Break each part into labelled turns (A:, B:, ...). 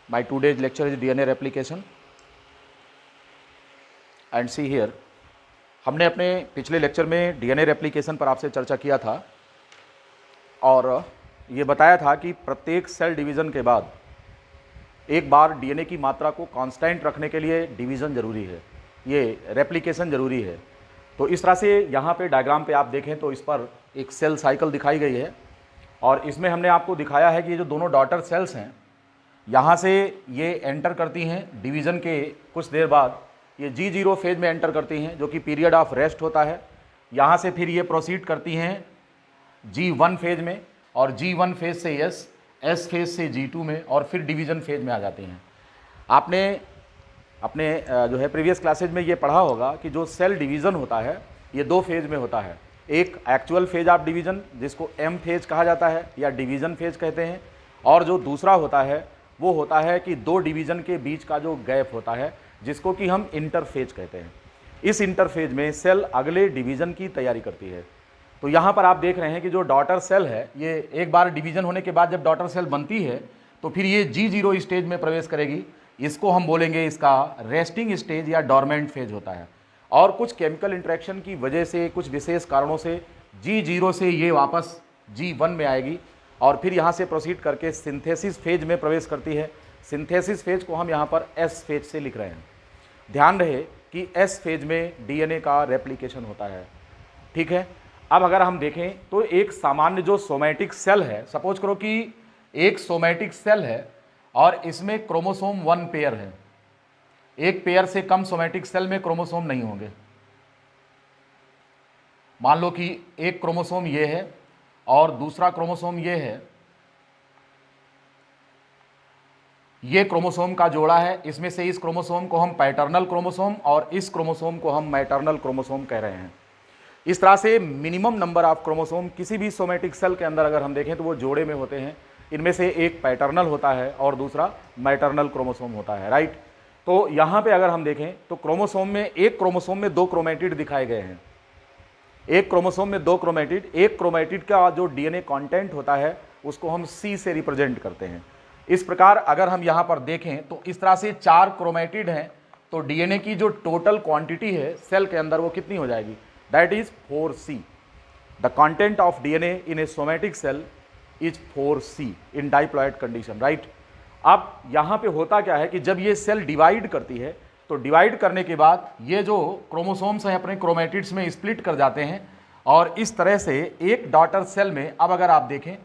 A: My today's lecture is DNA replication. And see here, हमने अपने पिछले लेक्चर में डीएनए रेप्लिकेशन पर आपसे चर्चा किया था और ये बताया था कि प्रत्येक सेल डिवीज़न के बाद एक बार डीएनए की मात्रा को कांस्टेंट रखने के लिए डिवीज़न ज़रूरी है, ये रेप्लिकेशन ज़रूरी है। तो इस तरह से यहाँ पे डायग्राम पे आप देखें तो इस पर एक सेल साइकिल दिखाई गई है और इसमें हमने आपको दिखाया है कि ये जो दोनों डॉटर सेल्स हैं, यहाँ से ये एंटर करती हैं डिवीज़न के कुछ देर बाद, ये G0 फेज में एंटर करती हैं जो कि पीरियड ऑफ रेस्ट होता है। यहाँ से फिर ये प्रोसीड करती हैं G1 फेज में और G1 फेज से S फेज से G2 में और फिर डिवीज़न फेज में आ जाती हैं। आपने अपने जो है प्रीवियस क्लासेज में ये पढ़ा होगा कि जो सेल डिवीज़न होता है ये दो फेज में होता है। एक एक्चुअल फेज ऑफ डिवीज़न जिसको M फेज कहा जाता है या डिवीज़न फेज कहते हैं, और जो दूसरा होता है वो होता है कि दो डिवीज़न के बीच का जो गैप होता है जिसको कि हम इंटरफेज कहते हैं। इस इंटरफेज में सेल अगले डिवीज़न की तैयारी करती है। तो यहाँ पर आप देख रहे हैं कि जो डॉटर सेल है ये एक बार डिवीज़न होने के बाद जब डॉटर सेल बनती है तो फिर ये G0 स्टेज में प्रवेश करेगी। इसको हम बोलेंगे इसका रेस्टिंग स्टेज या डॉर्मेंट फेज होता है। और कुछ केमिकल इंटरेक्शन की वजह से, कुछ विशेष कारणों से G0 से ये वापस G1 में आएगी और फिर यहाँ से प्रोसीड करके सिंथेसिस फेज में प्रवेश करती है। सिंथेसिस फेज को हम यहाँ पर S फेज से लिख रहे हैं। ध्यान रहे कि S फेज में डीएनए का रेप्लिकेशन होता है, ठीक है। अब अगर हम देखें तो एक सामान्य जो सोमैटिक सेल है, सपोज करो कि एक सोमैटिक सेल है और इसमें क्रोमोसोम 1 पेयर है। एक पेयर से कम सोमैटिक सेल में क्रोमोसोम नहीं होंगे। मान लो कि एक क्रोमोसोम ये है और दूसरा क्रोमोसोम ये है, ये क्रोमोसोम का जोड़ा है। इसमें से इस क्रोमोसोम को हम पैटर्नल क्रोमोसोम और इस क्रोमोसोम को हम मैटरनल क्रोमोसोम कह रहे हैं। इस तरह से मिनिमम नंबर ऑफ क्रोमोसोम किसी भी सोमैटिक सेल के अंदर अगर हम देखें तो वो जोड़े में होते हैं। इनमें से एक पैटर्नल होता है और दूसरा मैटरनल क्रोमोसोम होता है, राइट। तो यहाँ पे अगर हम देखें तो क्रोमोसोम में, एक क्रोमोसोम में दो क्रोमेटिड दिखाए गए हैं। एक क्रोमोसोम में दो क्रोमेटिड, एक क्रोमेटिड का जो डीएनए कंटेंट होता है उसको हम C से रिप्रेजेंट करते हैं। इस प्रकार अगर हम यहाँ पर देखें तो इस तरह से 4 क्रोमेटिड हैं, तो डीएनए की जो टोटल क्वांटिटी है सेल के अंदर वो कितनी हो जाएगी, that is 4C। The content of DNA in a somatic cell is 4C in diploid condition, right. अब यहाँ पे होता क्या है कि जब ये सेल डिवाइड करती है तो डिवाइड करने के बाद ये जो क्रोमोसोम्स हैं अपने क्रोमेटिड्स में स्प्लिट कर जाते हैं और इस तरह से एक डॉटर सेल में, अब अगर आप देखें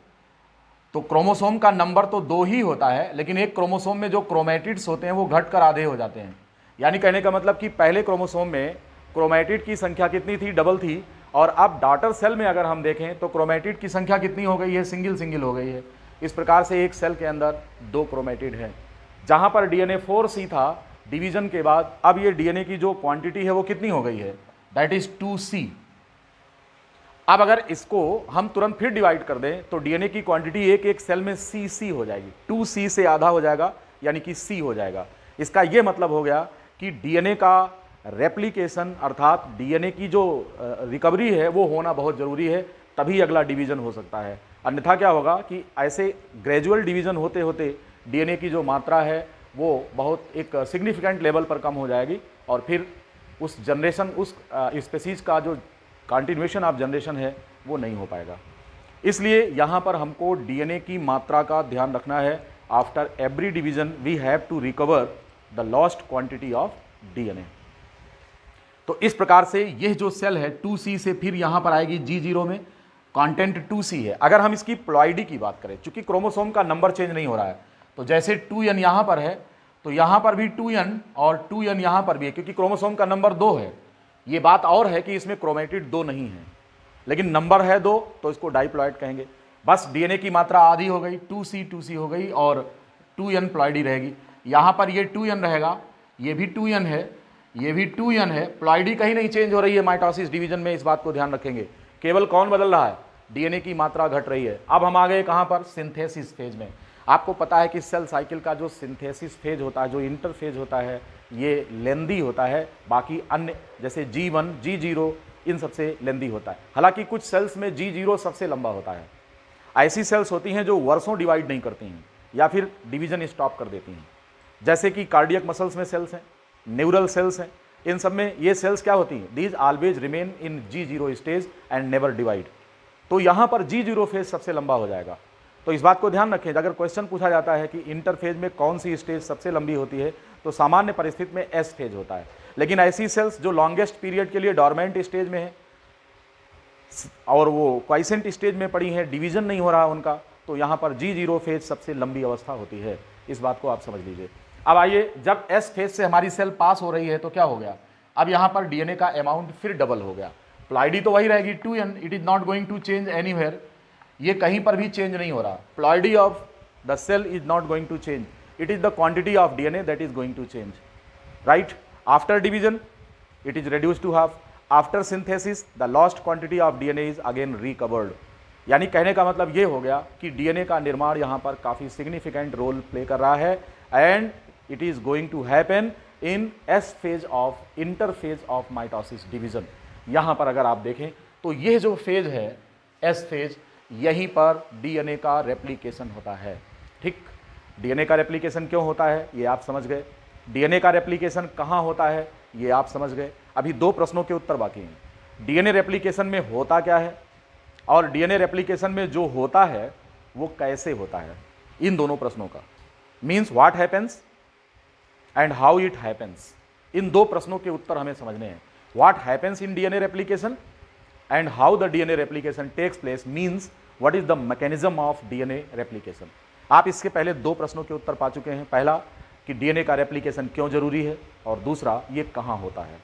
A: तो क्रोमोसोम का नंबर तो 2 ही होता है, लेकिन एक क्रोमोसोम में जो क्रोमेटिड्स होते हैं वो घटकर आधे हो जाते हैं। यानी कहने का मतलब कि पहले क्रोमोसोम में क्रोमेटिड की संख्या कितनी थी, डबल थी, और अब डॉटर सेल में अगर हम देखें तो क्रोमेटिड की संख्या कितनी हो गई है, सिंगल हो गई है। इस प्रकार से एक सेल के अंदर 2 क्रोमेटिड हैं। जहां पर डीएनए 4C था डिवीजन के बाद, अब ये डीएनए की जो क्वांटिटी है वो कितनी हो गई है, दैट इज 2C। अब अगर इसको हम तुरंत फिर डिवाइड कर दें तो डीएनए की क्वांटिटी एक सेल में CC हो जाएगी, 2C से आधा हो जाएगा यानी कि C हो जाएगा। इसका ये मतलब हो गया कि डीएनए का रेप्लिकेशन अर्थात डीएनए की जो रिकवरी है वो होना बहुत ज़रूरी है, तभी अगला डिवीज़न हो सकता है। अन्यथा क्या होगा कि ऐसे ग्रेजुअल डिवीज़न होते होते डीएनए की जो मात्रा है वो बहुत एक सिग्निफिकेंट लेवल पर कम हो जाएगी और फिर उस जनरेशन, उस स्पेसीज का जो कंटिन्यूएशन ऑफ जनरेशन है वो नहीं हो पाएगा। इसलिए यहाँ पर हमको डीएनए की मात्रा का ध्यान रखना है। After every division we have to recover the lost quantity of DNA. तो इस प्रकार से यह जो सेल है 2C से फिर यहाँ पर आएगी G0 में, कंटेंट 2C है। अगर हम इसकी प्लॉइडी की बात करें, चूंकि क्रोमोसोम का नंबर चेंज नहीं हो रहा है, तो जैसे 2N यहाँ पर है तो यहाँ पर भी 2N और 2N यहाँ पर भी है, क्योंकि क्रोमोसोम का नंबर 2 है। ये बात और है कि इसमें क्रोमेटिड 2 नहीं है, लेकिन नंबर है 2 तो इसको डाइप्लॉइड कहेंगे। बस डीएनए की मात्रा आधी हो गई, 2C हो गई और 2N प्लॉइडी रहेगी। यहाँ पर ये 2N रहेगा, ये भी 2N है, ये भी 2N है। प्लॉइडी कहीं नहीं चेंज हो रही है माइटोसिस डिवीजन में, इस बात को ध्यान रखेंगे। केवल कौन बदल रहा है, डीएनए की मात्रा घट रही है। अब हम आ गए कहाँ पर, सिंथेसिस फेज में। आपको पता है कि सेल साइकिल का जो सिंथेसिस फेज होता है, जो इंटरफेज होता है, ये लेंदी होता है। बाकी अन्य जैसे G1, G0 इन सबसे लेंदी होता है। हालांकि कुछ सेल्स में G0 सबसे लंबा होता है। ऐसी सेल्स होती हैं जो वर्षों डिवाइड नहीं करती हैं या फिर डिवीजन स्टॉप कर देती हैं। जैसे कि कार्डियक मसल्स में सेल्स हैं, न्यूरल सेल्स हैं, इन सब में ये सेल्स क्या होती हैं, these always remain in G0 stage and never divide. तो यहां पर G0 फेज सबसे लंबा हो जाएगा। तो इस बात को ध्यान रखें, अगर क्वेश्चन पूछा जाता है कि इंटरफेज में कौन सी स्टेज सबसे लंबी होती है, तो सामान्य परिस्थिति में S फेज होता है। लेकिन ऐसी सेल्स जो लॉन्गेस्ट पीरियड के लिए डोरमेंट स्टेज में है और वो क्वाइसेंट स्टेज में पड़ी है, डिवीजन नहीं हो रहा उनका, तो यहां पर G0 फेज सबसे लंबी अवस्था होती है। इस बात को आप समझ लीजिए। अब आइए, जब S फेज से हमारी सेल पास हो रही है तो क्या हो गया, अब यहां पर डीएनए का अमाउंट फिर डबल हो गया। प्लॉइडी तो वही रहेगी 2n, it is not going to change anywhere, ये कहीं पर भी चेंज नहीं हो रहा। Ploidy of the cell is not going to change, it is the quantity of DNA that is going to change, right. After division it is reduced to half. After synthesis the lost quantity of DNA is again recovered। यानी कहने का मतलब ये हो गया कि DNA का निर्माण यहां पर काफी सिग्निफिकेंट रोल प्ले कर रहा है and it is going to happen in S phase of interphase of mitosis division. यहां पर अगर आप देखें तो यह जो फेज है एस फेज, यहीं पर डीएनए का रेप्लिकेशन होता है। ठीक, डीएनए का रेप्लिकेशन क्यों होता है ये आप समझ गए, डीएनए का रेप्लिकेशन कहां होता है ये आप समझ गए। अभी दो प्रश्नों के उत्तर बाकी हैं, डीएनए रेप्लिकेशन में होता क्या है और डीएनए रेप्लिकेशन में जो होता है वो कैसे होता है। इन दोनों प्रश्नों का means what happens and how it happens, इन दो प्रश्नों के उत्तर हमें समझने हैं। What happens in DNA replication and how the DNA replication takes place means what is the mechanism of DNA replication. आप इसके पहले दो प्रश्नों के उत्तर पा चुके हैं, पहला कि डीएनए का रेप्लिकेशन क्यों जरूरी है और दूसरा ये कहां होता है।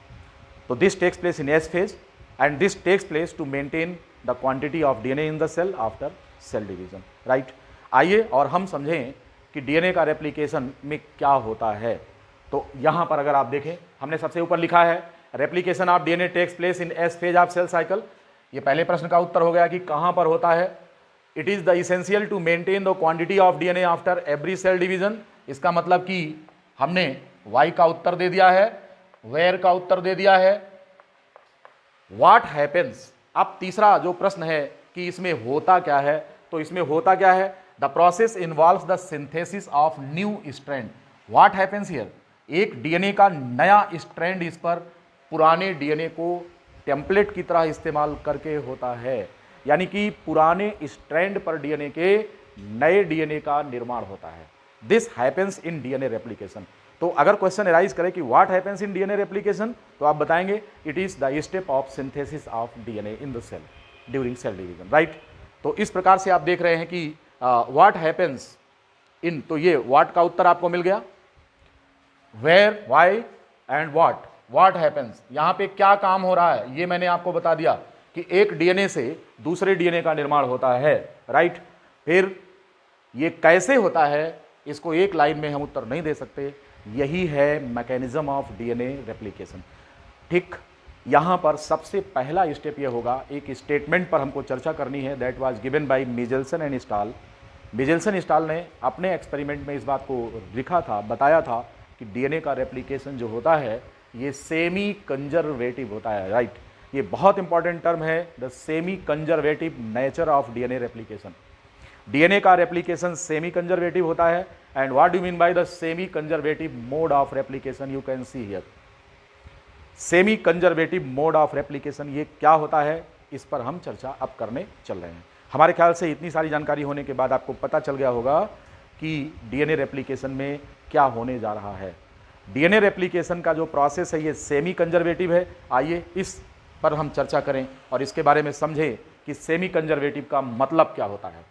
A: तो this takes place in S phase and this takes place to maintain the quantity of DNA in the cell after cell division, right. आइए और हम समझें कि डीएनए का रेप्लिकेशन में क्या होता है। तो यहां पर अगर आप देखें, हमने सबसे ऊपर लिखा है replication of DNA takes place in S phase of cell cycle. ये पहले प्रश्न का उत्तर हो गया कि कहां पर होता है। It is the essential to maintain the quantity of DNA after every cell division. इसका मतलब कि हमने वाई का उत्तर दे दिया है, वेयर का उत्तर दे दिया है, व्हाट हैपेंस। अब तीसरा जो प्रश्न है कि इसमें होता क्या है, तो इसमें होता क्या है, the process involves the synthesis of new strand. What happens here, एक डीएनए का नया स्ट्रैंड इस पर पुराने डीएनए को टेम्पलेट की तरह इस्तेमाल करके होता है। यानी कि पुराने स्ट्रैंड पर डीएनए के नए डीएनए का निर्माण होता है। This happens in DNA replication. तो अगर क्वेश्चन अराइज करे कि what happens in DNA replication, तो आप बताएंगे it is the step of synthesis of DNA in the cell during cell division, right. तो इस प्रकार से आप देख रहे हैं कि व्हाट हैपेंस इन, तो ये व्हाट का उत्तर आपको मिल गया, where, why and what happens, यहां पे क्या काम हो रहा है ये मैंने आपको बता दिया कि एक डीएनए से दूसरे डीएनए का निर्माण होता है, राइट। फिर ये कैसे होता है, इसको एक लाइन में हम उत्तर नहीं दे सकते, यही है मैकेनिज्म ऑफ डीएनए रेप्लिकेशन। ठीक, यहां पर सबसे पहला स्टेप ये होगा, एक स्टेटमेंट पर हमको चर्चा करनी है, that was given by Meselson and Stahl. Meselson Stahl ने अपने एक्सपेरिमेंट में इस बात को लिखा था, बताया था कि डीएनए का रेप्लिकेशन जो होता है ये सेमी कंजर्वेटिव होता है, राइट। ये बहुत इंपॉर्टेंट टर्म है, the semi conservative nature of DNA replication. DNA का रेप्लिकेशन सेमी कंजर्वेटिव होता है। And what do mean by the semi conservative mode of replication, you can see here. Semi conservative mode of replication ये क्या होता है, इस पर हम चर्चा अब करने चल रहे हैं। हमारे ख्याल से इतनी सारी जानकारी होने के बाद आपको पता चल गया होगा कि डीएनए रेप्लिकेशन में क्या होने जा रहा है। डीएनए रेप्लिकेशन का जो प्रोसेस है ये सेमी कंजर्वेटिव है। आइए इस पर हम चर्चा करें और इसके बारे में समझें कि सेमी कंजर्वेटिव का मतलब क्या होता है।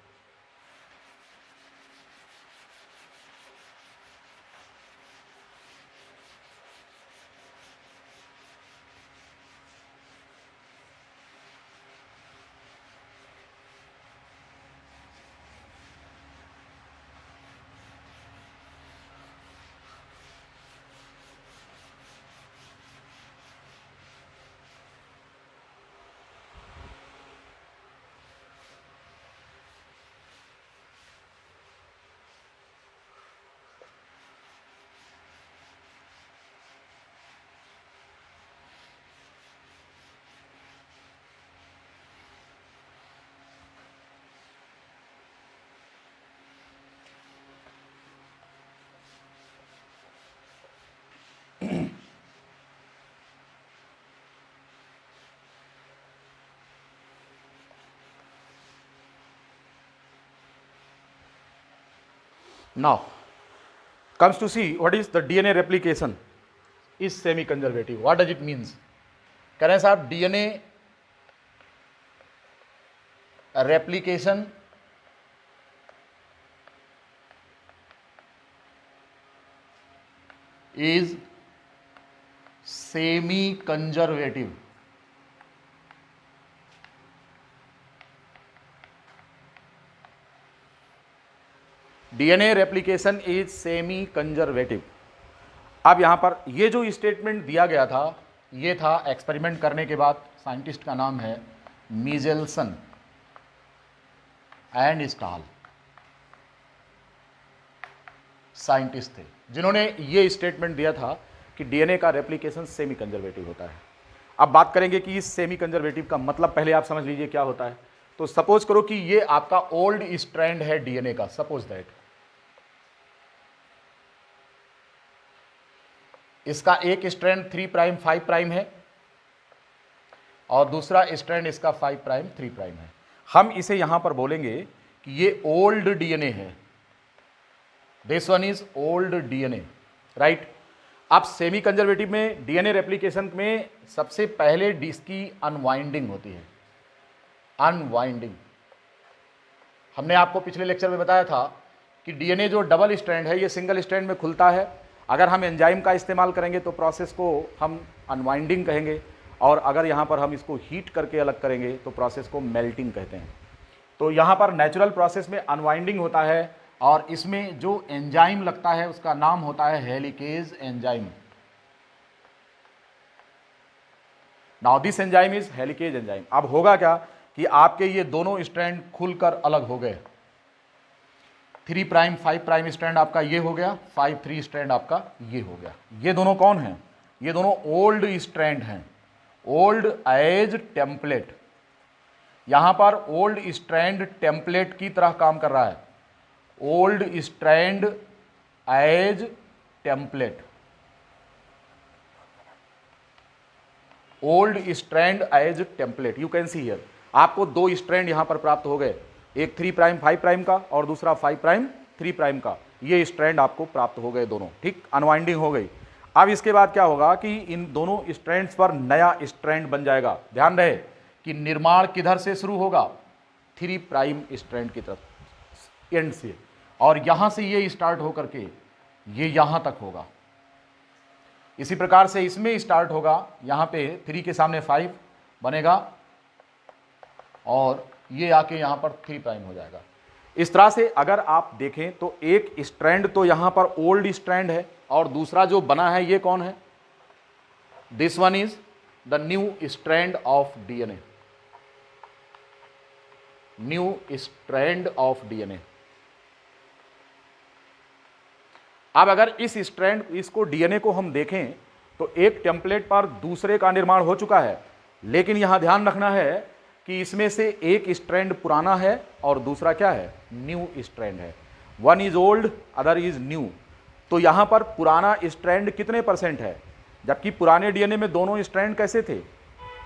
A: Now comes to see what is the DNA replication is semi conservative. What does it means? कह रहे हैं साहब DNA replication is semi conservative. DNA replication is semi conservative. अब यहां पर ये जो स्टेटमेंट दिया गया था ये था एक्सपेरिमेंट करने के बाद, साइंटिस्ट का नाम है मिजेल्सन एंड स्टाल, साइंटिस्ट थे जिन्होंने ये स्टेटमेंट दिया था कि डीएनए का रेप्लिकेशन सेमी कंजर्वेटिव होता है। अब बात करेंगे कि इस सेमी कंजर्वेटिव का मतलब पहले आप समझ लीजिए क्या होता है। तो सपोज करो कि ये आपका ओल्ड स्ट्रैंड है डीएनए का, सपोज दैट इसका एक स्ट्रैंड 3 प्राइम 5 प्राइम है और दूसरा स्ट्रैंड इसका 5 प्राइम 3 प्राइम है। हम इसे यहां पर बोलेंगे कि ये ओल्ड डीएनए है, this one is old DNA, right. अब सेमी कंजर्वेटिव में डीएनए रेप्लिकेशन में सबसे पहले इसकी अनवाइंडिंग होती है। अनवाइंडिंग हमने आपको पिछले लेक्चर में बताया था कि डीएनए जो डबल स्ट्रैंड है ये सिंगल स्ट्रैंड में खुलता है। अगर हम एंजाइम का इस्तेमाल करेंगे तो प्रोसेस को हम अनवाइंडिंग कहेंगे, और अगर यहाँ पर हम इसको हीट करके अलग करेंगे तो प्रोसेस को मेल्टिंग कहते हैं। तो यहाँ पर नेचुरल प्रोसेस में अनवाइंडिंग होता है और इसमें जो एंजाइम लगता है उसका नाम होता है helicase enzyme. Now this enzyme is helicase enzyme. अब होगा क्या कि आपके ये दोनों स्ट्रैंड खुलकर अलग हो गए। 3 प्राइम 5 प्राइम स्ट्रैंड आपका ये हो गया, 5 3 स्ट्रैंड आपका ये हो गया। ये दोनों कौन हैं? ये दोनों ओल्ड स्ट्रैंड हैं, ओल्ड एज टेम्पलेट। यहां पर ओल्ड स्ट्रैंड टेम्पलेट की तरह काम कर रहा है, old strand as template, old strand as template. You can see here आपको 2 स्ट्रैंड यहां पर प्राप्त हो गए, एक 3 प्राइम 5 प्राइम का और दूसरा 5 प्राइम 3 प्राइम का। ये स्ट्रैंड आपको प्राप्त हो गए दोनों, ठीक, अनवाइंडिंग हो गई। अब इसके बाद क्या होगा कि इन दोनों स्ट्रैंड्स पर नया स्ट्रैंड बन जाएगा। ध्यान रहे कि निर्माण किधर से शुरू होगा, 3 प्राइम स्ट्रैंड की तरफ एंड से, और यहां से ये स्टार्ट होकर के ये यहां तक होगा। इसी प्रकार से इसमें स्टार्ट होगा, यहां पे 3 के सामने 5 बनेगा और ये आके यहां पर 3 प्राइम हो जाएगा। इस तरह से अगर आप देखें तो एक स्ट्रैंड तो यहां पर ओल्ड स्ट्रैंड है और दूसरा जो बना है ये कौन है? This one is the new strand of DNA, new strand of DNA. अब अगर इस स्ट्रैंड इसको डीएनए को हम देखें तो एक टेम्पलेट पर दूसरे का निर्माण हो चुका है, लेकिन यहां ध्यान रखना है कि इसमें से एक स्ट्रैंड पुराना है और दूसरा क्या है? न्यू स्ट्रैंड है। One is old other is new. तो यहां पर पुराना स्ट्रैंड कितने परसेंट है? जबकि पुराने डीएनए में दोनों स्ट्रैंड कैसे थे?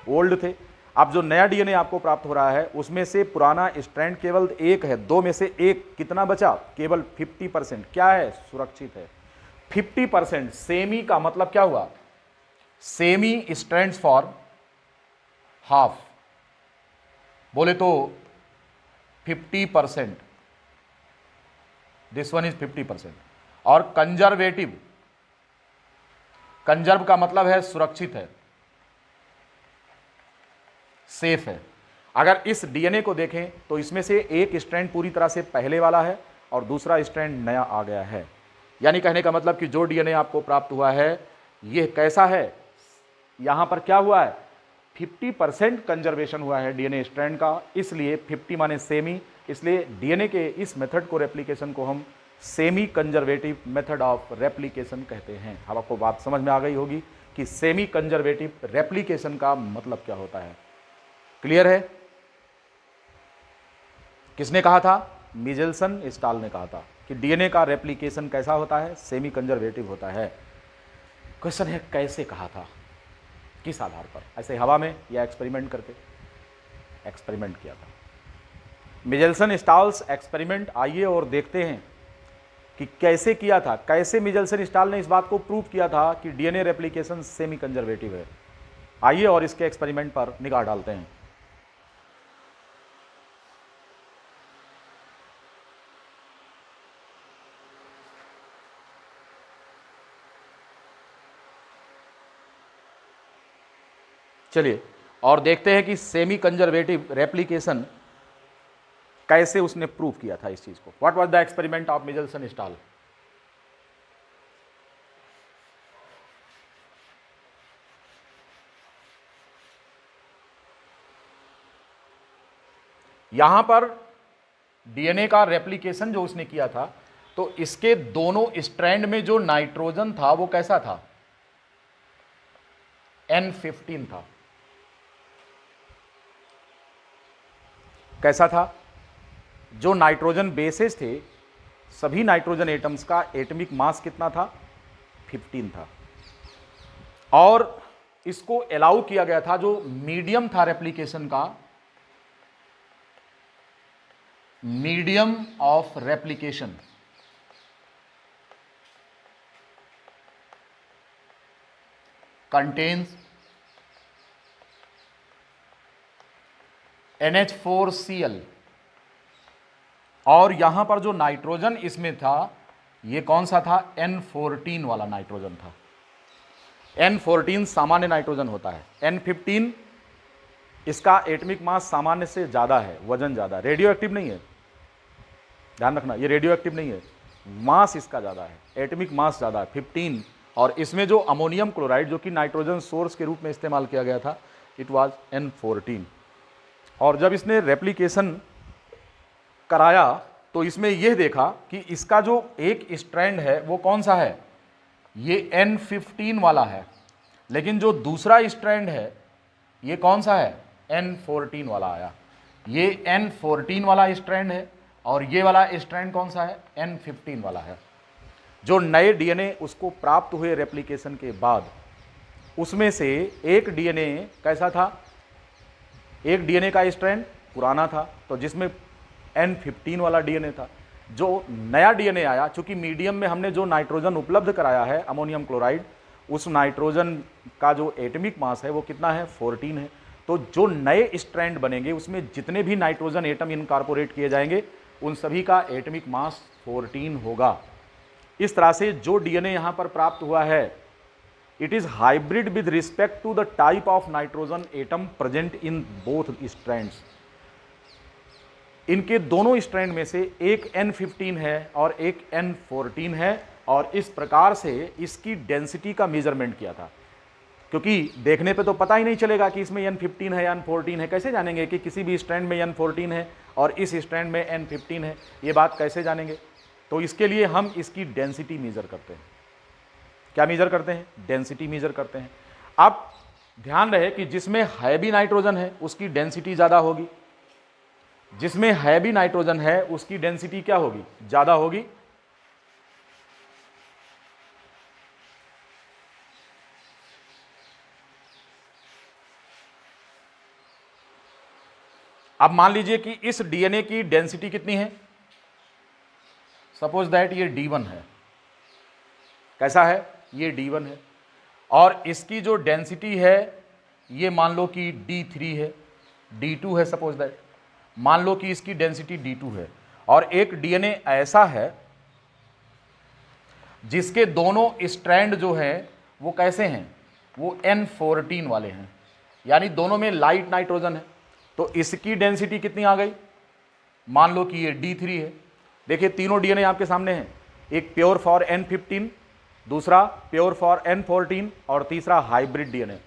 A: ओल्ड थे। अब जो नया डीएनए आपको प्राप्त हो रहा है उसमें से पुराना स्ट्रैंड केवल एक है, 2 में से एक कितना बचा? केवल 50%। क्या है? सुरक्षित है। 50%। सेमी का मतलब क्या हुआ? सेमी स्ट्रैंड्स फॉर हाफ, बोले तो 50%, दिस वन इज 50%। और कंजर्वेटिव, कंजर्व का मतलब है सुरक्षित है, सेफ है। अगर इस डीएनए को देखें तो इसमें से एक स्ट्रैंड पूरी तरह से पहले वाला है और दूसरा स्ट्रैंड नया आ गया है। यानी कहने का मतलब कि जो डीएनए आपको प्राप्त हुआ है यह कैसा है? यहां पर क्या हुआ है? 50% कंजर्वेशन हुआ है डीएनए स्ट्रैंड का, इसलिए 50 माने सेमी, इसलिए डीएनए के इस मेथड को, रेप्लिकेशन को हम semi conservative method of replication कहते हैं। अब आपको बात समझ में आ गई होगी कि सेमी कंजर्वेटिव रेप्लिकेशन का मतलब क्या होता है। क्लियर है? किसने कहा था? मिजेल्सन स्टाल ने कहा था कि डीएनए का रेप्लिकेशन कैसा होता है? सेमी कंजर्वेटिव होता है। क्वेश्चन है कैसे कहा था, किस आधार पर? ऐसे हवा में या एक्सपेरिमेंट करके? एक्सपेरिमेंट किया था। मिजेल्सन स्टाल्स एक्सपेरिमेंट, आइए और देखते हैं कि कैसे किया था, कैसे मिचेल्सन स्टाल ने इस बात को प्रूव किया था कि डीएनए रेप्लिकेशन सेमी कंजर्वेटिव है। आइए और इसके एक्सपेरिमेंट पर निगाह डालते हैं। चलिए और देखते हैं कि सेमी कंजर्वेटिव रेप्लिकेशन कैसे उसने प्रूव किया था इस चीज को। What was the experiment of Meselson Stahl? यहां पर डीएनए का रेप्लिकेशन जो उसने किया था, तो इसके दोनों स्ट्रैंड में जो नाइट्रोजन था वो कैसा था? N15 था। कैसा था? जो नाइट्रोजन बेसेस थे, सभी नाइट्रोजन एटम्स का एटॉमिक मास कितना था? 15 था। और इसको अलाउ किया गया था, जो मीडियम था रेप्लिकेशन का, medium of replication contains NH4Cl। और यहां पर जो नाइट्रोजन इसमें था, ये कौन सा था? N14 वाला नाइट्रोजन था। N14 सामान्य नाइट्रोजन होता है। N15 इसका एटॉमिक मास सामान्य से ज्यादा है, वजन ज्यादा, रेडियो एक्टिव नहीं है, ध्यान रखना, ये रेडियो एक्टिव नहीं है, मास इसका ज्यादा है, एटॉमिक मास ज्यादा है 15। और इसमें जो अमोनियम क्लोराइड जो कि नाइट्रोजन सोर्स के रूप में इस्तेमाल किया गया था, इट वाज N14। और जब इसने रेप्लिकेशन कराया तो इसमें यह देखा कि इसका जो एक स्ट्रैंड है वो कौन सा है? ये N15 वाला है। लेकिन जो दूसरा स्ट्रैंड है ये कौन सा है? N14 वाला आया। ये N14 वाला स्ट्रैंड है और ये वाला स्ट्रैंड कौन सा है? N15 वाला है। जो नए डीएनए उसको प्राप्त हुए रेप्लिकेशन के बाद, उसमें से एक डीएनए कैसा था? एक डीएनए का स्ट्रैंड पुराना था, तो जिसमें N15 वाला डीएनए था। जो नया डीएनए आया, चूंकि मीडियम में हमने जो नाइट्रोजन उपलब्ध कराया है अमोनियम क्लोराइड, उस नाइट्रोजन का जो एटॉमिक मास है वो कितना है? 14 है। तो जो नए स्ट्रैंड बनेंगे उसमें जितने भी नाइट्रोजन एटम इनकॉर्पोरेट किए जाएंगे उन सभी का एटॉमिक मास 14 होगा। इस तरह से जो डीएनए यहां पर प्राप्त हुआ है, it is hybrid with respect to the type of nitrogen atom present in both strands. इनके दोनों स्ट्रैंड में से एक N15 है और एक N14 है, और इस प्रकार से इसकी डेंसिटी का मेजरमेंट किया था। क्योंकि देखने पे तो पता ही नहीं चलेगा कि इसमें N15 है या N14 है, कैसे जानेंगे कि किसी भी स्ट्रैंड में N14 है और इस स्ट्रैंड में N15 है? ये बात कैसे जानेंगे? तो इसके लिए हम इसकी डेंसिटी मेजर करते हैं। क्या मेजर करते हैं? डेंसिटी मेजर करते हैं। अब ध्यान रहे कि जिसमें हैवी नाइट्रोजन है उसकी डेंसिटी ज्यादा होगी, जिसमें हैवी नाइट्रोजन है उसकी डेंसिटी क्या होगी? ज्यादा होगी। अब मान लीजिए कि इस डीएनए की डेंसिटी कितनी है? सपोज दैट ये D1 है। कैसा है? ये D1 है। और इसकी जो डेंसिटी है ये मान लो कि D3 है, D2 है, सपोज दैट मान लो कि इसकी डेंसिटी D2 है। और एक डीएनए ऐसा है जिसके दोनों स्ट्रैंड जो है वो कैसे हैं? वो N14 वाले हैं, यानी दोनों में लाइट नाइट्रोजन है। तो इसकी डेंसिटी कितनी आ गई? मान लो कि ये D3 है। देखिए तीनों डीएनए आपके सामने हैं, एक प्योर फॉर N15, दूसरा प्योर फॉर N14 और तीसरा हाइब्रिड डीएनए।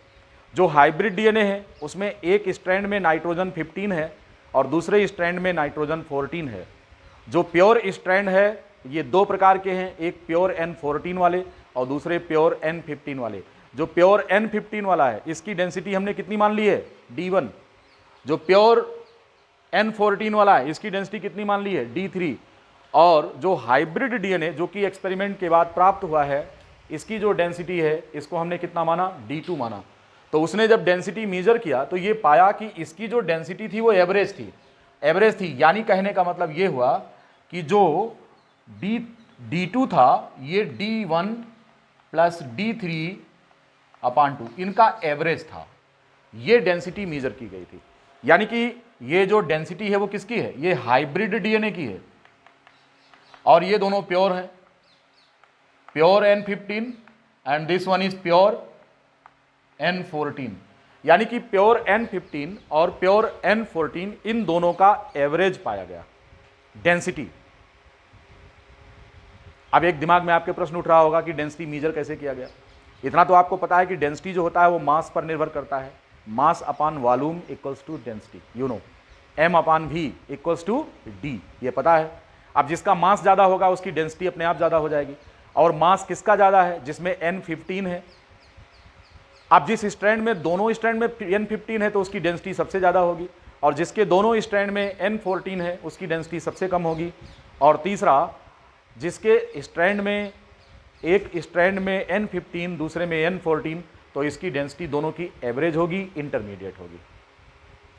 A: जो हाइब्रिड डीएनए है उसमें एक स्ट्रैंड में नाइट्रोजन 15 है और दूसरे स्ट्रैंड में नाइट्रोजन 14 है। जो प्योर स्ट्रैंड है ये दो प्रकार के हैं, एक प्योर N14 वाले और दूसरे प्योर N15 वाले। जो प्योर N15 वाला है इसकी डेंसिटी हमने कितनी मान ली है? D1। जो प्योर N14 वाला है इसकी डेंसिटी कितनी मान ली है? D3। और जो हाइब्रिड डीएनए जो कि एक्सपेरिमेंट के बाद प्राप्त हुआ है, इसकी जो डेंसिटी है इसको हमने कितना माना? D2 माना। तो उसने जब डेंसिटी मेजर किया तो ये पाया कि इसकी जो डेंसिटी थी वो एवरेज थी, यानी कहने का मतलब ये हुआ कि जो D2 था, ये D1 प्लस D3/2 इनका एवरेज था। ये डेंसिटी मेजर की गई थी, यानी कि ये जो डेंसिटी है वो किसकी है, ये हाइब्रिड डीएनए की है, और ये दोनों प्योर हैं, pure N15 and this one is pure N14, यानी कि प्योर N15 और प्योर N14 इन दोनों का एवरेज पाया गया डेंसिटी। अब एक दिमाग में आपके प्रश्न उठ रहा होगा कि डेंसिटी मेजर कैसे किया गया। इतना तो आपको पता है कि डेंसिटी जो होता है वो मास पर निर्भर करता है, mass upon volume equals to density, you know, M/V equals to D, ये पता है। अब जिसका मास ज्यादा होगा उसकी डेंसिटी अपने आप ज्यादा हो जाएगी, और मास किसका ज्यादा है, जिसमें N15 है। अब जिस स्ट्रैंड में, दोनों स्ट्रैंड में N15 है तो उसकी डेंसिटी सबसे ज्यादा होगी, और जिसके दोनों स्ट्रैंड में N14 है उसकी डेंसिटी सबसे कम होगी। और तीसरा, जिसके स्ट्रैंड में, एक स्ट्रैंड में N15 दूसरे में N14, तो इसकी डेंसिटी दोनों की एवरेज होगी, इंटरमीडिएट होगी।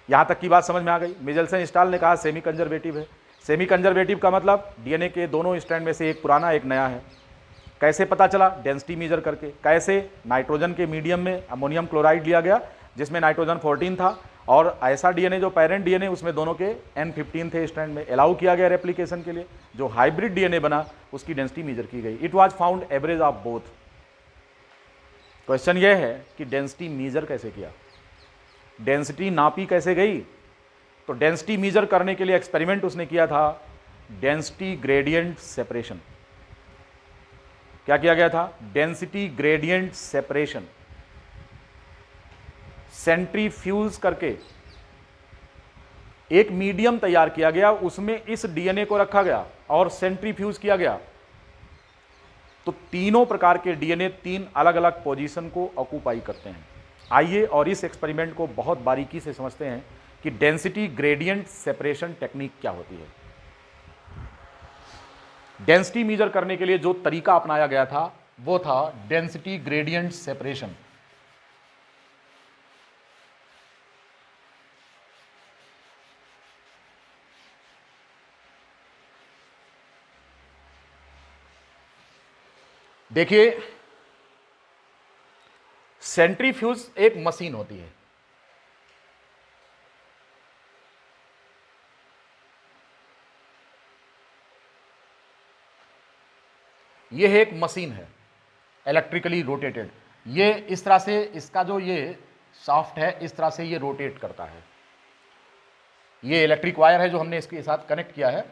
A: यहां तक की बात समझ में आ गई। मिचेल्सन-स्टाल ने कहा सेमी कंजर्वेटिव है। सेमी कंजर्वेटिव का मतलब डीएनए के दोनों स्ट्रैंड में से एक पुराना एक नया है। कैसे पता चला, डेंसिटी मेजर करके। कैसे, नाइट्रोजन के मीडियम में अमोनियम क्लोराइड लिया गया जिसमें नाइट्रोजन 14 था, और ऐसा डीएनए जो पेरेंट डीएनए उसमें दोनों के N15 थे स्ट्रैंड में, अलाउ किया गया रेप्लिकेशन के लिए। जो हाइब्रिड डीएनए बना उसकी डेंसिटी मेजर की गई। It was found average of both. Question ये है कि डेंसिटी मेजर कैसे किया, डेंसिटी नापी कैसे गई। तो डेंसिटी मेजर करने के लिए एक्सपेरिमेंट उसने किया था डेंसिटी ग्रेडियंट सेपरेशन। क्या किया गया था, डेंसिटी ग्रेडियंट सेपरेशन। सेंट्रीफ्यूज करके एक मीडियम तैयार किया गया, उसमें इस डीएनए को रखा गया और सेंट्रीफ्यूज किया गया, तो तीनों प्रकार के डीएनए तीन अलग अलग पोजीशन को ऑक्यूपाई करते हैं। आइए और इस एक्सपेरिमेंट को बहुत बारीकी से समझते हैं कि डेंसिटी ग्रेडियंट सेपरेशन टेक्निक क्या होती है। डेंसिटी मेजर करने के लिए जो तरीका अपनाया गया था वो था डेंसिटी ग्रेडियंट सेपरेशन। देखिए, सेंट्रीफ्यूज एक मशीन होती है। यह एक मशीन है, इलेक्ट्रिकली रोटेटेड। ये इस तरह से, इसका जो ये शाफ्ट है इस तरह से ये रोटेट करता है। ये इलेक्ट्रिक वायर है जो हमने इसके साथ कनेक्ट किया है,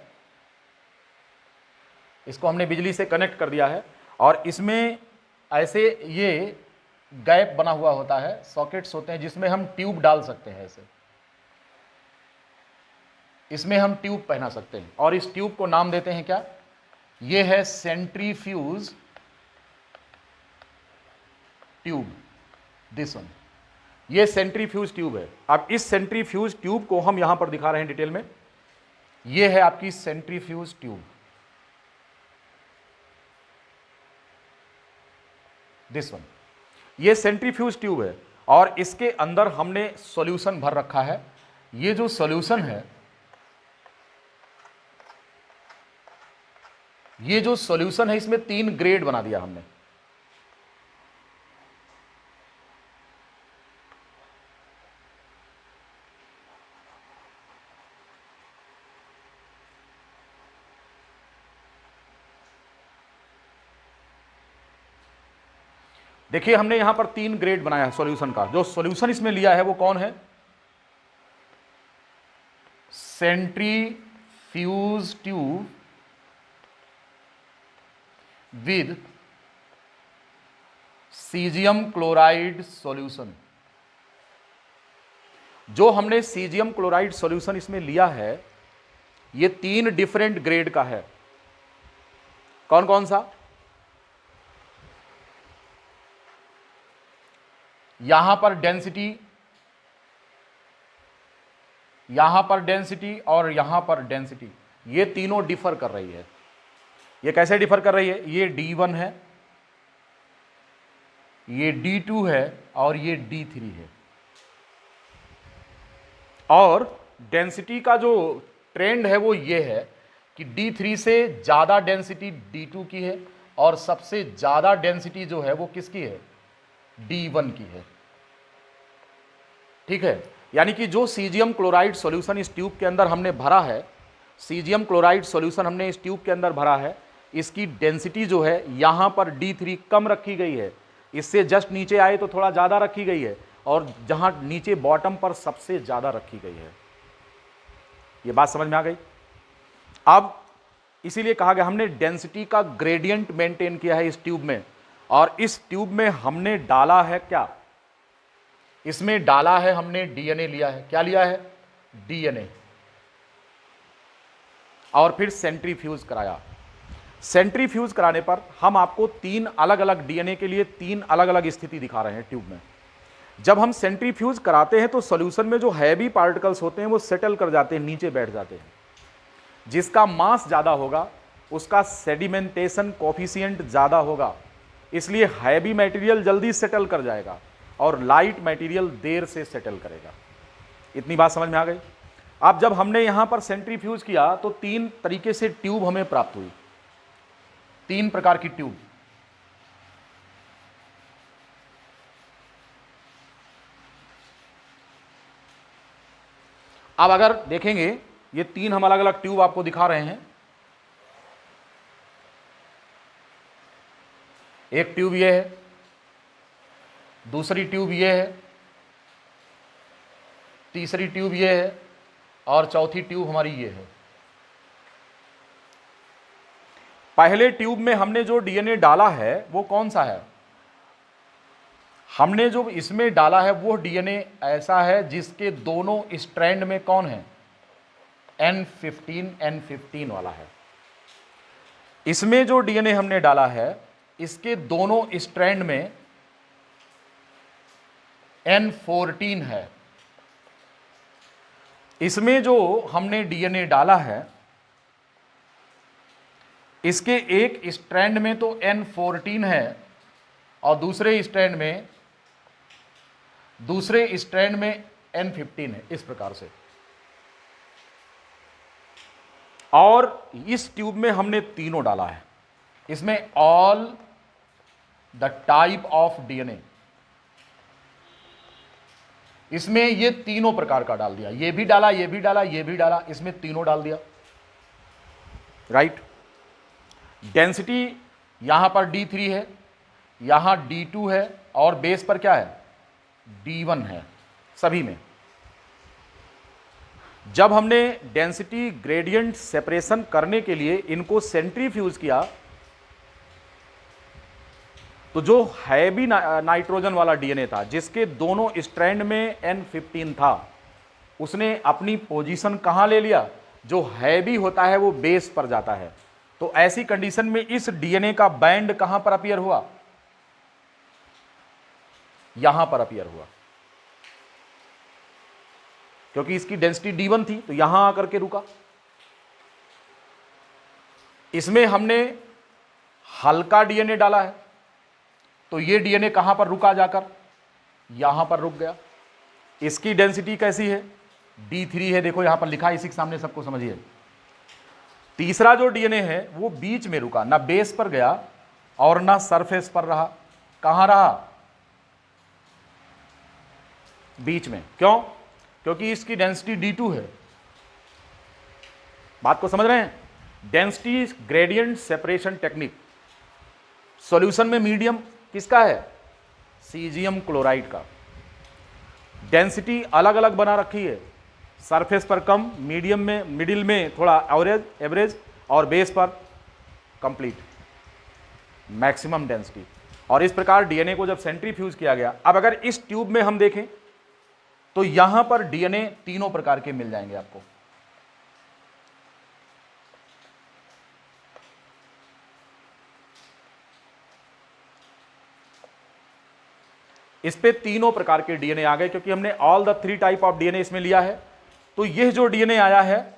A: इसको हमने बिजली से कनेक्ट कर दिया है, और इसमें ऐसे ये गैप बना हुआ होता है, सॉकेट्स होते हैं जिसमें हम ट्यूब डाल सकते हैं। ऐसे इसमें हम ट्यूब पहना सकते हैं, और इस ट्यूब को नाम देते हैं क्या, ये है सेंट्रीफ्यूज ट्यूब, दिस वन, ये सेंट्रीफ्यूज ट्यूब है। अब इस सेंट्रीफ्यूज ट्यूब को हम यहां पर दिखा रहे हैं डिटेल में। ये है आपकी सेंट्रीफ्यूज ट्यूब, दिस वन, ये सेंट्रीफ्यूज ट्यूब है, और इसके अंदर हमने सॉल्यूशन भर रखा है। ये जो सॉल्यूशन है, ये जो सॉल्यूशन है इसमें 3 ग्रेड बना दिया हमने। देखिए, हमने यहां पर 3 ग्रेड बनाया है सॉल्यूशन का। जो सॉल्यूशन इसमें लिया है वो कौन है, centrifuge tube with caesium chloride solution. जो हमने सीजियम क्लोराइड सॉल्यूशन इसमें लिया है ये 3 डिफरेंट ग्रेड का है। कौन कौन सा, यहां पर डेंसिटी, यहां पर डेंसिटी और यहां पर डेंसिटी, ये तीनों डिफर कर रही है। ये कैसे डिफर कर रही है, ये D1 है, ये D2 है, और ये D3 है। और डेंसिटी का जो ट्रेंड है वो ये है कि D3 से ज़्यादा डेंसिटी D2 की है और सबसे ज़्यादा डेंसिटी जो है वो किसकी है, D1 की है। ठीक है, यानी कि जो सीजियम क्लोराइड सॉल्यूशन इस ट्यूब के अंदर हमने भरा है, सीजियम क्लोराइड सॉल्यूशन हमने इस ट्यूब के अंदर भरा है, इसकी डेंसिटी जो है यहाँ पर D3 कम रखी गई है, इससे जस्ट नीचे आए तो थोड़ा ज़्यादा रखी गई है, और जहाँ नीचे बॉटम पर सबसे ज़्यादा रखी गई है। ये बात समझ में आ गई। अब इसीलिए कहा गया हमने डेंसिटी का ग्रेडियंट मेंटेन किया है इस ट्यूब में, और इस ट्यूब में हमने डाला है क्या, इसमें डाला है हमने डीएनए लिया है। क्या लिया है, डीएनए, और फिर सेंट्रीफ्यूज कराया। सेंट्रीफ्यूज कराने पर हम आपको 3 अलग अलग डीएनए के लिए 3 अलग अलग स्थिति दिखा रहे हैं ट्यूब में। जब हम सेंट्रीफ्यूज कराते हैं तो सॉल्यूशन में जो हैवी पार्टिकल्स होते हैं वो सेटल कर जाते हैं, नीचे बैठ जाते हैं। जिसका मास ज़्यादा होगा उसका सेडिमेंटेशन कोफिशिएंट ज़्यादा होगा, इसलिए हैवी मटेरियल जल्दी सेटल कर जाएगा और लाइट मटेरियल देर से सेटल करेगा। इतनी बात समझ में आ गई। अब जब हमने यहां पर सेंट्रीफ्यूज किया तो 3 तरीके से ट्यूब हमें प्राप्त हुई, 3 प्रकार की ट्यूब। अब अगर देखेंगे ये 3 हम अलग अलग ट्यूब आपको दिखा रहे हैं। एक ट्यूब ये है, दूसरी ट्यूब ये है, तीसरी ट्यूब ये है, और चौथी ट्यूब हमारी ये है। पहले ट्यूब में हमने जो डीएनए डाला है वो कौन सा है, हमने जो इसमें डाला है वो डीएनए ऐसा है जिसके दोनों स्ट्रैंड में कौन है, N15 वाला है। इसमें जो डीएनए हमने डाला है इसके दोनों स्ट्रैंड में N14 है। इसमें जो हमने डीएनए डाला है इसके एक स्ट्रैंड में तो N14 है और दूसरे स्ट्रैंड में N15 है, इस प्रकार से। और इस ट्यूब में हमने तीनों डाला है, इसमें all the type of DNA, इसमें ये तीनों प्रकार का डाल दिया, ये भी डाला, ये भी डाला, ये भी डाला, इसमें तीनों डाल दिया। राइट। डेंसिटी यहां पर D3 है, यहां D2 है, और बेस पर क्या है, D1 है सभी में। जब हमने डेंसिटी ग्रेडियंट सेपरेशन करने के लिए इनको सेंट्रीफ्यूज किया तो जो हैवी नाइट्रोजन वाला डीएनए था जिसके दोनों स्ट्रैंड में N15 था, उसने अपनी पोजीशन कहां ले लिया, जो हैवी होता है वो बेस पर जाता है। तो ऐसी कंडीशन में इस डीएनए का बैंड कहां पर अपीयर हुआ, यहां पर अपीयर हुआ, क्योंकि इसकी डेंसिटी D1 थी तो यहां आकर के रुका। इसमें हमने हल्का डीएनए डाला है तो ये डीएनए कहां पर रुका, जाकर यहां पर रुक गया। इसकी डेंसिटी कैसी है, D3 है, देखो यहां पर लिखा है, इसी के सामने सबको समझिए। तीसरा जो डीएनए है वो बीच में रुका, ना बेस पर गया और ना सरफेस पर रहा। कहां रहा, बीच में। क्यों, क्योंकि इसकी डेंसिटी D2 है। बात को समझ रहे हैं। Density gradient separation technique, solution में मीडियम किसका है, सीजियम क्लोराइड का। डेंसिटी अलग अलग बना रखी है, सरफेस पर कम, मीडियम में, मिडिल में थोड़ा एवरेज, और बेस पर कंप्लीट मैक्सिमम डेंसिटी। और इस प्रकार डीएनए को जब सेंट्रीफ्यूज किया गया, अब अगर इस ट्यूब में हम देखें तो यहां पर डीएनए तीनों प्रकार के मिल जाएंगे आपको। इस पे तीनों प्रकार के डीएनए आ गए, क्योंकि हमने all the 3 type of DNA इसमें लिया है। तो यह जो डीएनए आया है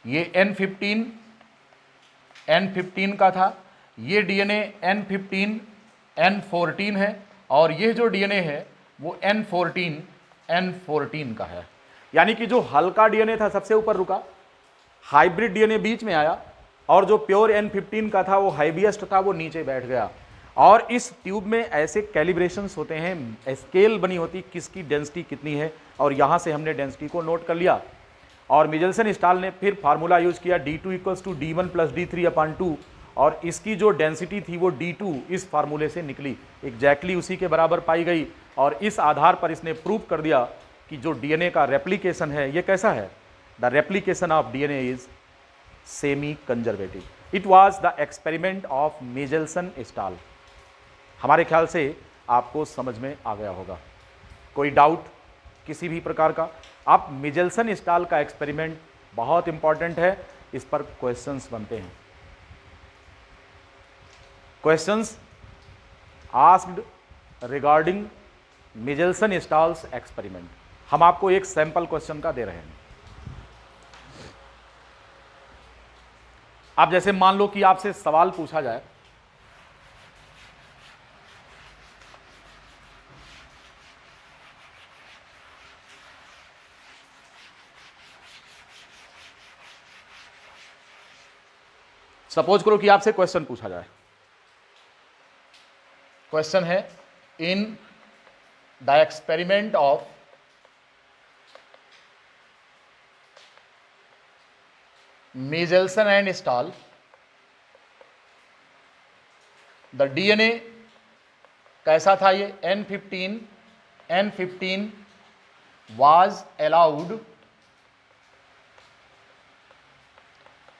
A: ये N15 का था, ये डीएनए N15 N14 है, और ये जो डीएनए है वो N14 का है। यानी कि जो हल्का डीएनए था सबसे ऊपर रुका, हाइब्रिड डीएनए बीच में आया और जो प्योर N15 का था वो हाईएस्ट था, वो नीचे बैठ गया। और इस ट्यूब में ऐसे कैलिब्रेशंस होते हैं, स्केल बनी होती किसकी डेंसिटी कितनी है, और यहां से हमने डेंसिटी को नोट कर लिया। और मिचेल्सन स्टाल ने फिर फार्मूला यूज किया D2 equals to D1 plus D3/2, और इसकी जो डेंसिटी थी वो D2 इस फार्मूले से निकली, एग्जैक्टली उसी के बराबर पाई गई। और इस आधार पर इसने प्रूव कर दिया कि जो डीएनए का रेप्लिकेशन है ये कैसा है, the replication of DNA is semi conservative. It was the experiment of Meselson Stahl. हमारे ख्याल से आपको समझ में आ गया होगा। कोई डाउट किसी भी प्रकार का? अब मिचेल्सन स्टाल का एक्सपेरिमेंट बहुत इंपॉर्टेंट है, इस पर क्वेश्चंस बनते हैं। Questions asked regarding Meselson Stahl's experiment. हम आपको एक सैंपल क्वेश्चन का दे रहे हैं। अब जैसे मान लो कि आपसे सवाल पूछा जाए, सपोज करो कि आपसे क्वेश्चन पूछा जाए। क्वेश्चन है, in the experiment of Meselson and Stahl, the DNA कैसा था ये, N15 was allowed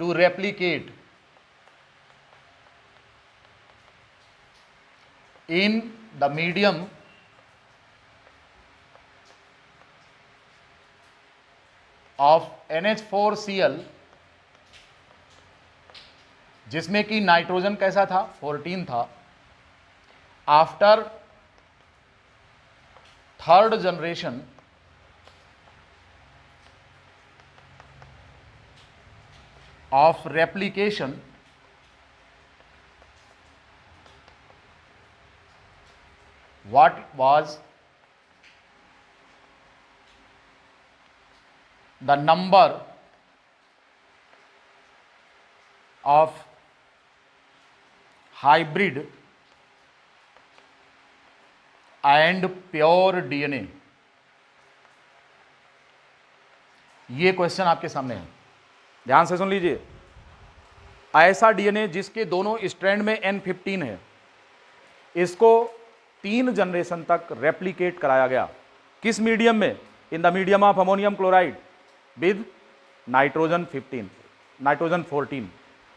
A: to replicate in the medium of NH4Cl, जिसमें कि नाइट्रोजन कैसा था, 14 था। After third generation of replication, what was the number of hybrid and pure DNA? ये question आपके सामने है, ध्यान से सुन लीजिए। ऐसा डीएनए जिसके दोनों स्ट्रैंड में N15 है, इसको 3 जनरेशन तक रेप्लिकेट कराया गया। किस मीडियम में? In the medium of ammonium chloride with nitrogen 14।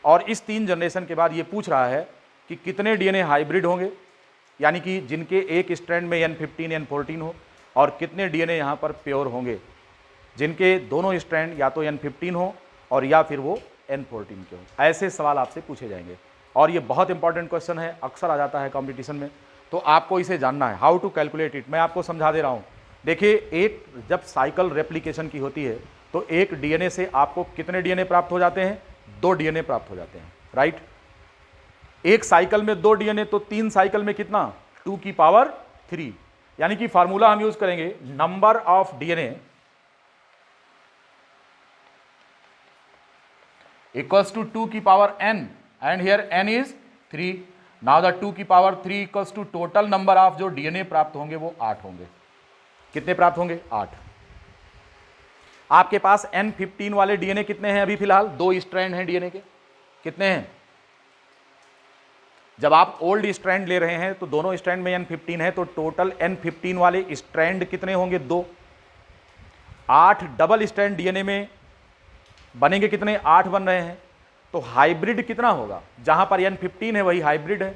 A: और इस 3 जनरेशन के बाद ये पूछ रहा है कि कितने डीएनए हाइब्रिड होंगे, यानी कि जिनके एक स्ट्रैंड में N15 N14 हो, और कितने डीएनए यहाँ पर प्योर होंगे जिनके दोनों स्ट्रैंड या तो N15 हो और या फिर वो N14 के हो। ऐसे सवाल आपसे पूछे जाएंगे और ये बहुत इंपॉर्टेंट क्वेश्चन है, अक्सर आ जाता है कंपटीशन में, तो आपको इसे जानना है। हाउ टू कैलकुलेट इट मैं आपको समझा दे रहा हूँ। देखिए, एक जब साइकिल रेप्लिकेशन की होती है तो एक डीएनए से आपको कितने डीएनए प्राप्त हो जाते हैं? 2 डीएनए प्राप्त हो जाते हैं, राइट। एक साइकिल में 2 डीएनए, तो 3 साइकिल में कितना? 2 की पावर 3, यानी कि फार्मूला हम यूज करेंगे number of DNA equals to 2 की power n, and here n is 3. Now the 2 की power 3 equals to total number of जो डीएनए प्राप्त होंगे वो 8 होंगे। कितने प्राप्त होंगे? 8। आपके पास N15 वाले डीएनए कितने हैं अभी फिलहाल? 2 स्ट्रैंड हैं डीएनए के। कितने हैं? जब आप ओल्ड स्ट्रैंड ले रहे हैं तो दोनों स्ट्रैंड में N15 है, तो टोटल N15 वाले स्ट्रैंड कितने होंगे? 2। 8 डबल स्ट्रैंड डीएनए में बनेंगे कितने? 8 बन रहे हैं। तो हाइब्रिड कितना होगा? जहां पर N15 है वही हाइब्रिड है।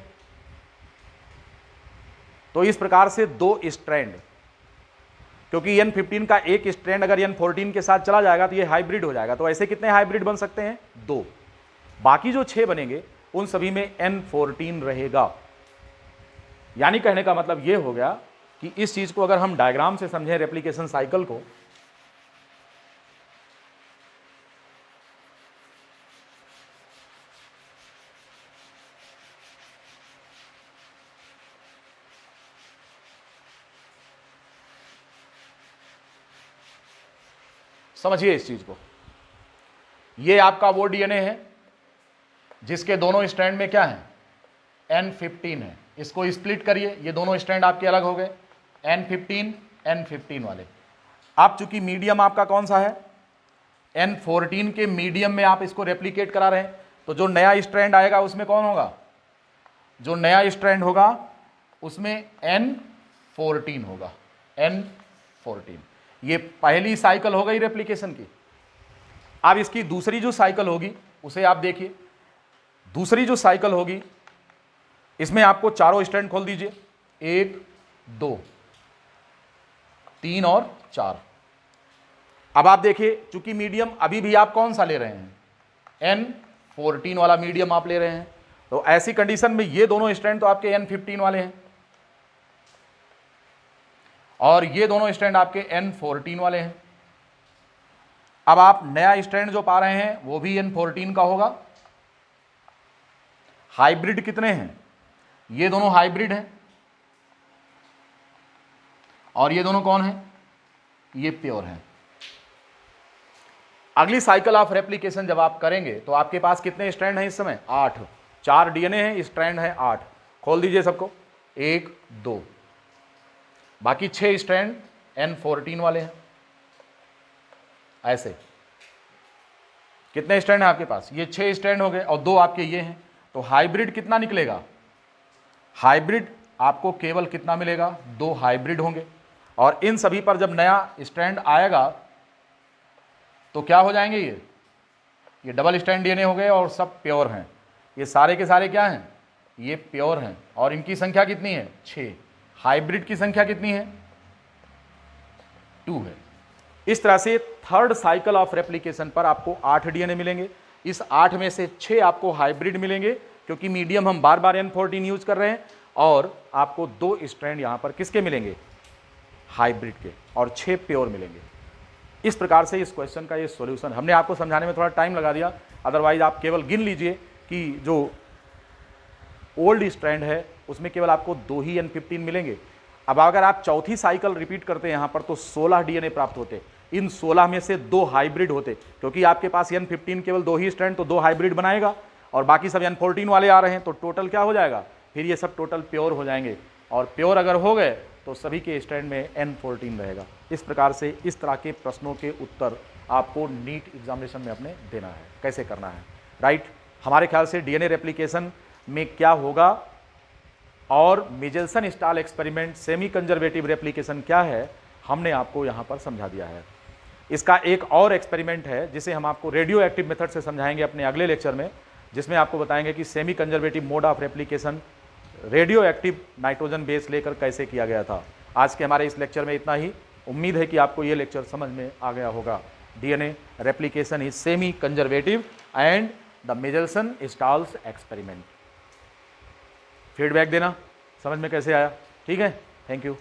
A: तो इस प्रकार से 2 स्ट्रैंड, क्योंकि N15 का एक स्ट्रैंड अगर N14 के साथ चला जाएगा तो ये हाइब्रिड हो जाएगा। तो ऐसे कितने हाइब्रिड बन सकते हैं? 2। बाकी जो 6 बनेंगे उन सभी में N14 रहेगा। यानी कहने का मतलब ये हो गया कि इस चीज को अगर हम डायग्राम से समझें, रेप्लिकेशन साइकिल को, समझिए इस चीज को। ये आपका वो डीएनए है जिसके दोनों स्ट्रैंड में क्या है, N15 है। इसको स्प्लिट करिए, ये दोनों स्ट्रैंड आपके अलग हो गए, N15 N15 वाले। अब चूंकि मीडियम आपका कौन सा है, N14 के मीडियम में आप इसको रेप्लिकेट करा रहे हैं, तो जो नया स्ट्रैंड आएगा उसमें कौन होगा, जो नया स्ट्रैंड होगा उसमें N14 होगा, N14। ये पहली साइकिल हो गई रेप्लिकेशन की। अब इसकी दूसरी जो साइकिल होगी उसे आप देखिए, दूसरी जो साइकिल होगी इसमें आपको चारों स्ट्रैंड खोल दीजिए, 1 2 3 और 4। अब आप देखिए, चूंकि मीडियम अभी भी आप कौन सा ले रहे हैं, N14 वाला मीडियम आप ले रहे हैं, तो ऐसी कंडीशन में ये दोनों स्ट्रैंड तो आपके N15 वाले हैं और ये दोनों स्ट्रैंड आपके N14 वाले हैं। अब आप नया स्ट्रैंड जो पा रहे हैं वो भी N14 का होगा। हाइब्रिड कितने हैं, ये दोनों हाइब्रिड हैं और ये दोनों कौन है, ये प्योर हैं। अगली साइकिल ऑफ रेप्लिकेशन जब आप करेंगे तो आपके पास कितने स्ट्रैंड हैं इस समय, 8। 4 डीएनए हैं, स्ट्रैंड है 8। खोल दीजिए सबको, 1 2, बाकी 6 स्ट्रैंड N14 वाले हैं। ऐसे कितने स्ट्रैंड हैं आपके पास, ये 6 स्ट्रैंड हो गए और 2 आपके ये हैं, तो हाइब्रिड कितना निकलेगा, हाइब्रिड आपको केवल कितना मिलेगा, 2 हाइब्रिड होंगे। और इन सभी पर जब नया स्ट्रैंड आएगा तो क्या हो जाएंगे, ये डबल स्ट्रैंड डीएनए हो गए और सब प्योर हैं। ये सारे के सारे क्या हैं, ये प्योर हैं और इनकी संख्या कितनी है, 6। हाइब्रिड की संख्या कितनी है, 2 है। इस तरह से थर्ड साइकिल ऑफ रेप्लिकेशन पर आपको 8 डीएनए मिलेंगे। इस 8 में से 6 आपको हाइब्रिड मिलेंगे क्योंकि मीडियम हम बार बार N14 यूज कर रहे हैं, और आपको 2 स्ट्रैंड यहां पर किसके मिलेंगे, हाइब्रिड के, और 6 प्योर मिलेंगे। इस प्रकार से इस क्वेश्चन का ये सॉल्यूशन, हमने आपको समझाने में थोड़ा टाइम लगा दिया, अदरवाइज आप केवल गिन लीजिए कि जो ओल्ड स्ट्रैंड है उसमें केवल आपको 2 ही N15 मिलेंगे। अब अगर आप चौथी साइकिल रिपीट करते हैं यहाँ पर तो 16 डीएनए प्राप्त होते, इन 16 में से 2 हाइब्रिड होते, क्योंकि आपके पास N15 केवल 2 ही स्ट्रैंड, तो 2 हाइब्रिड बनाएगा और बाकी सब N14 वाले आ रहे हैं, तो टोटल क्या हो जाएगा, फिर ये सब टोटल प्योर हो जाएंगे, और प्योर अगर हो गए तो सभी के स्ट्रैंड में N14 रहेगा। इस प्रकार से इस तरह के प्रश्नों के उत्तर आपको नीट एग्जामिनेशन में अपने देना है, कैसे करना है, राइट। हमारे ख्याल से डीएनए रेप्लिकेशन में क्या होगा और Meselson Stahl experiment, semi conservative replication क्या है, हमने आपको यहाँ पर समझा दिया है। इसका एक और एक्सपेरिमेंट है जिसे हम आपको रेडियो एक्टिव मेथड से समझाएंगे अपने अगले लेक्चर में, जिसमें आपको बताएंगे कि semi conservative mode of replication radio active nitrogen base लेकर कैसे किया गया था। आज के हमारे इस लेक्चर में इतना ही। उम्मीद है कि आपको ये लेक्चर समझ में आ गया होगा। DNA replication is semi conservative and the Meselson Stahl's experiment. Feedback देना समझ में कैसे आया, ठीक है, थैंक यू।